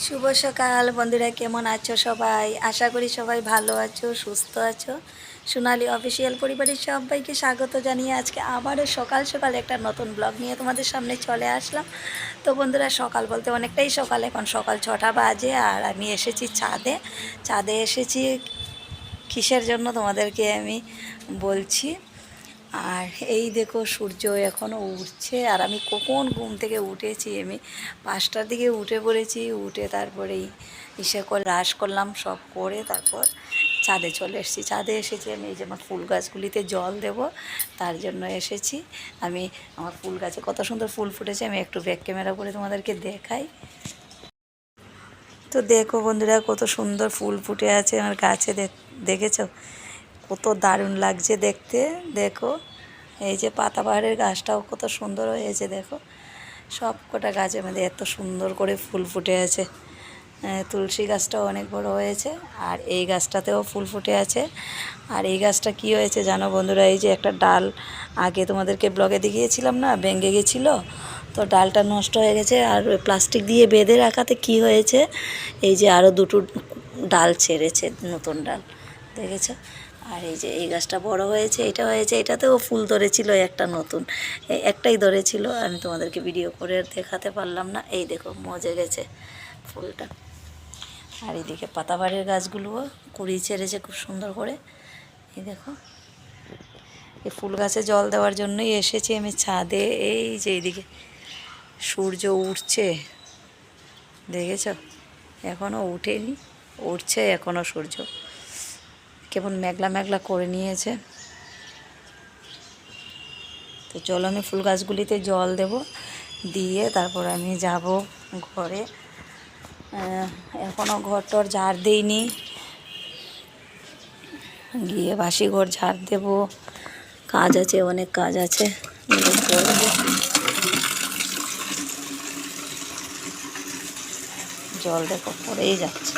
শুভ সকাল বন্ধুরা, কেমন আছো সবাই? আশা করি সবাই ভালো আছো, সুস্থ আছো। সোনালি অফিসিয়াল পরিবারের সবাইকে স্বাগত জানিয়ে আজকে আবারও সকাল সকাল একটা নতুন ব্লগ নিয়ে তোমাদের সামনে চলে আসলাম। তো বন্ধুরা, সকাল বলতে অনেকটাই সকাল, এখন সকাল 6টা বাজে আর আমি এসেছি ছাদে। ছাদে এসেছি কিসের জন্য তোমাদেরকে আমি বলছি। আর এই দেখো, সূর্য এখনও উঠছে আর আমি কখন ঘুম থেকে উঠেছি, আমি 5টার দিকে উঠে পড়েছি। উঠে তারপরেই করে ব্রাশ করলাম, সব করে তারপর ছাদে চলে এসেছি। ছাদে এসেছি আমি এই যে আমার ফুল গাছগুলিতে জল দেব, তার জন্য এসেছি। আমি আমার ফুল গাছে কত সুন্দর ফুল ফুটেছে, আমি একটু ব্যাক ক্যামেরা করে তোমাদেরকে দেখাই। তো দেখো বন্ধুরা, কত সুন্দর ফুল ফুটে আছে আমার গাছে, দেখেছো কত দারুণ লাগছে দেখতে। দেখো এই যে পাতাবাহারের গাছটাও কত সুন্দর হয়েছে, দেখো সব কটা গাছের মধ্যে এত সুন্দর করে ফুল ফুটে আছে। তুলসী গাছটাও অনেক বড় হয়েছে আর এই গাছটাতেও ফুল ফুটে আছে। আর এই গাছটা কি হয়েছে জানো বন্ধুরা, এই যে একটা ডাল আগে তোমাদেরকে ব্লগে দেখিয়েছিলাম না, ভেঙে গেছিলো, তো ডালটা নষ্ট হয়ে গেছে। আর প্লাস্টিক দিয়ে বেঁধে রাখাতে কি হয়েছে, এই যে আরও দুটো ডাল ছেড়েছে, নতুন ডাল, দেখেছো। আর এই যে এই গাছটা বড় হয়েছে, এটা হয়েছে, এটাতেও ফুল ধরেছিল একটা নতুন, একটাই ধরেছিল, আমি তোমাদেরকে ভিডিও করে দেখাতে পারলাম না। এই দেখো মজে গেছে ফুলটা। আর এইদিকে পাতাবাহারের গাছগুলোও কুড়ি ছেড়েছে খুব সুন্দর করে। এই দেখো, এই ফুল গাছে জল দেওয়ার জন্যই এসেছি আমি ছাদে। এই যে এইদিকে সূর্য উঠছে, দেখেছ, এখনও উঠেনি, উঠছে এখনও সূর্য, কেমন মেঘলা মেঘলা করে নিয়েছে। তো চলো আমি ফুল গাছগুলিতে জল দেব, দিয়ে তারপর আমি যাব ঘরে। এখনও ঘর টর ঝাড় দিইনি, গিয়ে বাসি ঘর ঝাড় দেব, কাজ আছে, অনেক কাজ আছে করবো। জল দেখো পড়েই যাচ্ছে।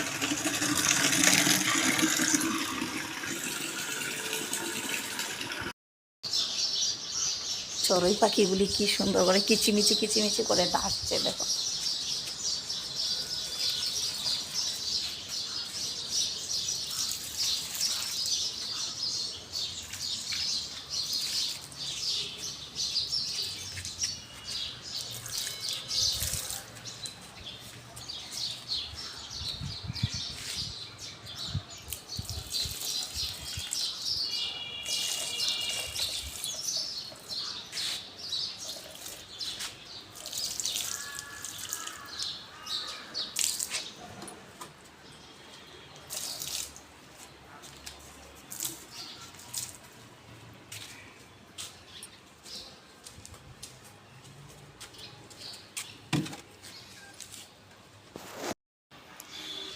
চড়ুই পাখিগুলি কি সুন্দর করে কিচিমিচি কিচিমিচি করে ডাকছে, দেখো।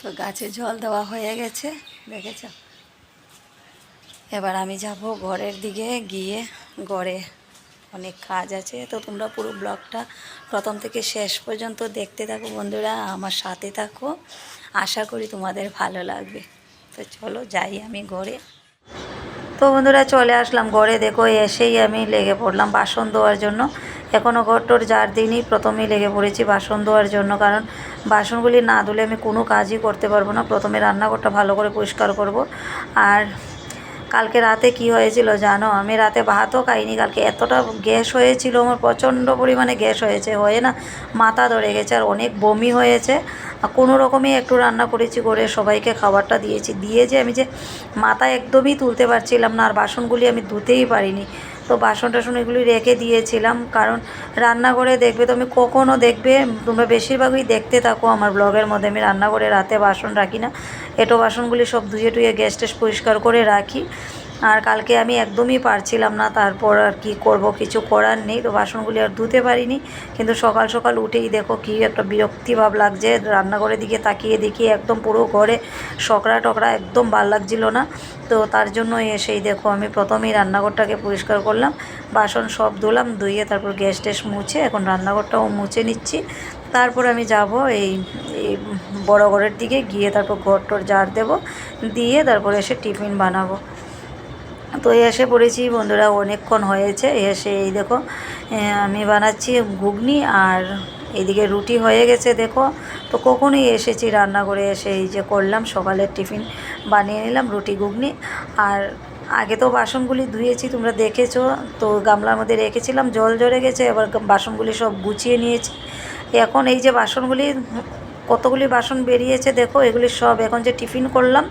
তো গাছে জল দেওয়া হয়ে গেছে, দেখেছ। এবার আমি যাব ঘরের দিকে, গিয়ে ঘরে অনেক কাজ আছে। তো তোমরা পুরো ব্লগটা প্রথম থেকে শেষ পর্যন্ত দেখতে থাকো বন্ধুরা, আমার সাথে থাকো, আশা করি তোমাদের ভালো লাগবে। তো চলো যাই আমি ঘরে। তো বন্ধুরা চলে আসলাম ঘরে, দেখো এসেই আমি লেগে পড়লাম বাসন ধোয়ার জন্য। এখনও ঘর টর ঝাড় দিইনি, প্রথমেই লেগে পড়েছি বাসন ধোয়ার জন্য, কারণ বাসনগুলি না ধুলে আমি কোনো কাজই করতে পারবো না। প্রথমে রান্নাঘরটা ভালো করে পরিষ্কার করব। আর কালকে রাতে কি হয়েছিল জানো, আমি রাতে ভাতও খাইনি। কালকে এতটা গ্যাস হয়েছিল আমার, প্রচণ্ড পরিমাণে গ্যাস হয়েছে, হয়ে না মাথা ধরে গেছে আর অনেক বমি হয়েছে। কোনো রকমই একটু রান্না করেছি, করে সবাইকে খাবারটা দিয়েছি, দিয়ে যে আমি যে মাথা একদমই তুলতে পারছিলাম না, আর বাসনগুলি আমি ধুতেই পারিনি। তো বাসন টাসন এগুলি রেখে দিয়েছিলাম, কারণ রান্নাঘরে দেখবে তুমি, কখনও দেখবে তোমরা বেশিরভাগই দেখতে থাকো আমার ব্লগের মধ্যে, আমি রান্নাঘরে রাতে বাসন রাখি না, এঁটো বাসনগুলি সব ধুয়ে টুয়ে গ্যাস ট্যাস পরিষ্কার করে রাখি। আর কালকে আমি একদমই পারছিলাম না, তারপর আর কি করব, কিছু করার নেই, তো বাসনগুলি আর ধুতে পারিনি। কিন্তু সকাল সকাল উঠেই দেখো কি একটা বিরক্তি ভাব লাগছে, রান্নাঘরের দিকে তাকিয়ে দেখি একদম পুরো ঘরে সকরা টকরা, একদম ভাল লাগছিল না। তো তার জন্য এসেই দেখো আমি প্রথমেই রান্নাঘরটাকে পরিষ্কার করলাম, বাসন সব ধুলাম, ধুয়ে তারপর গ্যাস ট্যাস মুছে এখন রান্নাঘরটাও মুছে নিচ্ছি। তারপর আমি যাব এই বড় ঘরের দিকে, গিয়ে তারপর ঘর টর ঝাড় দেবো, দিয়ে তারপর এসে টিফিন বানাবো। তো এসে পড়েছি বন্ধুরা, অনেকক্ষণ হয়েছে এসে। এই দেখো আমি বানাচ্ছি ঘুগনি আর এইদিকে রুটি হয়ে গেছে দেখো। তো কখনই এসেছি রান্না করে, এসে এই যে করলাম সকালের টিফিন বানিয়ে নিলাম, রুটি ঘুগনি। আর আগে তো বাসনগুলি ধুয়েছি, তোমরা দেখেছো। তো গামলার মধ্যে রেখেছিলাম, জল ঝরে গেছে, এবার বাসনগুলি সব গুছিয়ে নিয়েছি। এখন এই যে বাসনগুলি, কতগুলি বাসন বেরিয়েছে দেখো, এগুলি সব এখন যে টিফিন করলাম,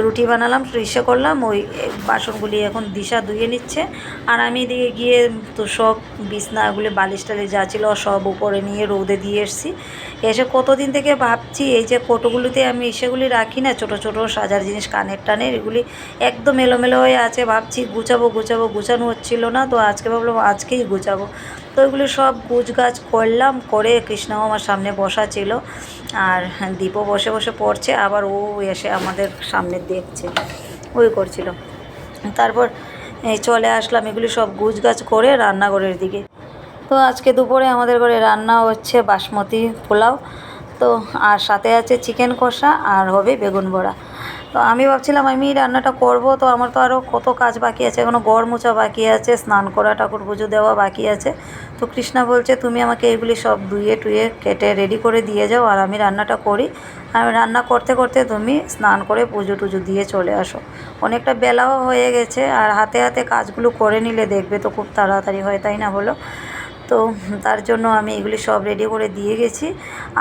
রুটি বানালাম, ইসে করলাম, ওই বাসনগুলি এখন দিশা ধুয়ে নিচ্ছে। আর আমি এদিকে গিয়ে তো সব বিছনাগুলি বালিশ টালিশ যা ছিল সব উপরে নিয়ে রোদে দিয়ে এসেছি। এসে কতদিন থেকে ভাবছি এই যে কোটোগুলিতে আমি সেগুলি রাখি না, ছোট ছোট সাজার জিনিস, কানের টানের, এগুলি একদম এলোমেলো হয়ে আছে। ভাবছি গুছানো হচ্ছিল না, তো আজকে ভাবলাম আজকেই গুছাবো। তো এগুলি সব গুছগাছ করলাম, করে কৃষ্ণাও আমার সামনে বসা ছিল, আর দীপও বসে বসে পড়ছে, আবার ও এসে আমাদের সামনে দেখছে, ওই করছিল। তারপর এই চলে আসলাম এগুলি সব গুছগাছ করে রান্নাঘরের দিকে। তো আজকে দুপুরে আমাদের ঘরে রান্না হচ্ছে বাসমতি পোলাও, তো আর সাথে আছে চিকেন কষা, আর হবে বেগুন বড়া। তো আমি ভাবছিলাম আমি রান্নাটা করব, তো আমার তো আরও কত কাজ বাকি আছে, এখনও ঘর মোছা বাকি আছে, স্নান করা, ঠাকুর পুজো দেওয়া বাকি আছে। তো কৃষ্ণা বলছে তুমি আমাকে এগুলি সব ধুয়ে টুয়ে কেটে রেডি করে দিয়ে যাও, আর আমি রান্নাটা করি। আমি রান্না করতে করতে তুমি স্নান করে পুজো টুজো দিয়ে চলে আসো। অনেকটা বেলাও হয়ে গেছে, আর হাতে হাতে কাজগুলো করে নিলে দেখবে তো খুব তাড়াতাড়ি হয়, তাই না বলো? তো তার জন্য আমি এগুলি সব রেডি করে দিয়ে গেছি,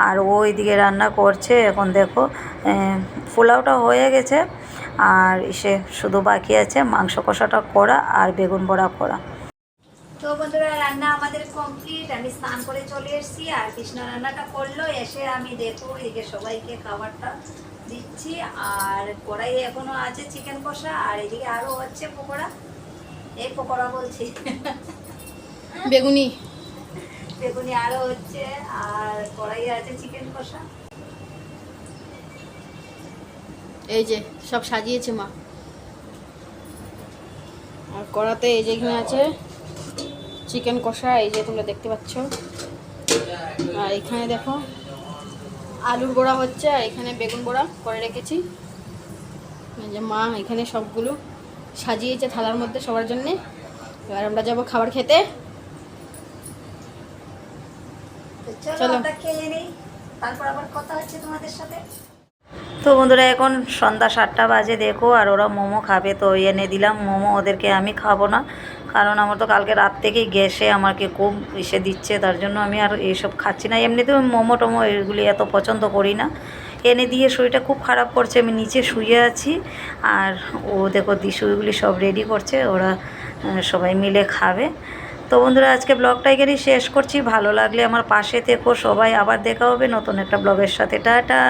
আর ও এদিকে রান্না করছে। এখন দেখো পোলাওটা হয়ে গেছে, আর সে শুধু বাকি আছে মাংস কষাটা করা আর বেগুন বড়া করা। তো বন্ধুরা রান্না আমাদের কমপ্লিট, আমি স্নান করে চলে এসেছি, আর কৃষ্ণ রান্নাটা করলো। এসে আমি দেখো এদিকে সবাইকে খাবারটা দিচ্ছি, আর কড়াইয়ে এখনও আছে চিকেন কষা, আর এদিকে আরও হচ্ছে পকোড়া, এই পকোড়া বলছি বেগুনি আরও হচ্ছে, আর কড়াইয়ে আছে চিকেন কষা। এই যে সব সাজিয়েছে মা, আর কড়াতে এই যে এখানে আছে চিকেন কষা, এই যে তোমরা দেখতে পাচ্ছ। আর এখানে দেখো আলুর বড়া হচ্ছে, আর এখানে বেগুন বড়া করে রেখেছি। এই যে মা এখানে সবগুলো সাজিয়েছে থালার মধ্যে সবার জন্যে। এবার আমরা যাবো খাবার খেতে। চলো আমরা খেয়ে নিই, তারপর আবার কথা হচ্ছে তোমাদের সাথে। তো বন্ধুরা এখন সন্ধ্যা 7টা বাজে দেখো, আর ওরা মোমো খাবে, তো এনে দিলাম মোমো ওদেরকে। আমি খাবো না, কারণ আমার তো কালকে রাত থেকেই গ্যাসে আমাকে খুব এসে দিচ্ছে, তার জন্য আমি আর এইসব খাচ্ছি না। এমনিতেও মোমো টোমো এগুলি এত পছন্দ করি না। এনে দিয়ে শরীরটা খুব খারাপ করছে, আমি নিচে শুয়ে আছি, আর ও দেখো দিশুগুলি সব রেডি করছে, ওরা সবাই মিলে খাবে। তো বন্ধুরা আজকে ব্লগটা এখানেই শেষ করছি। ভালো লাগলে আমার পাশে থেকো সবাই, আবার দেখা হবে নতুন একটা ব্লগের সাথে। টাটা।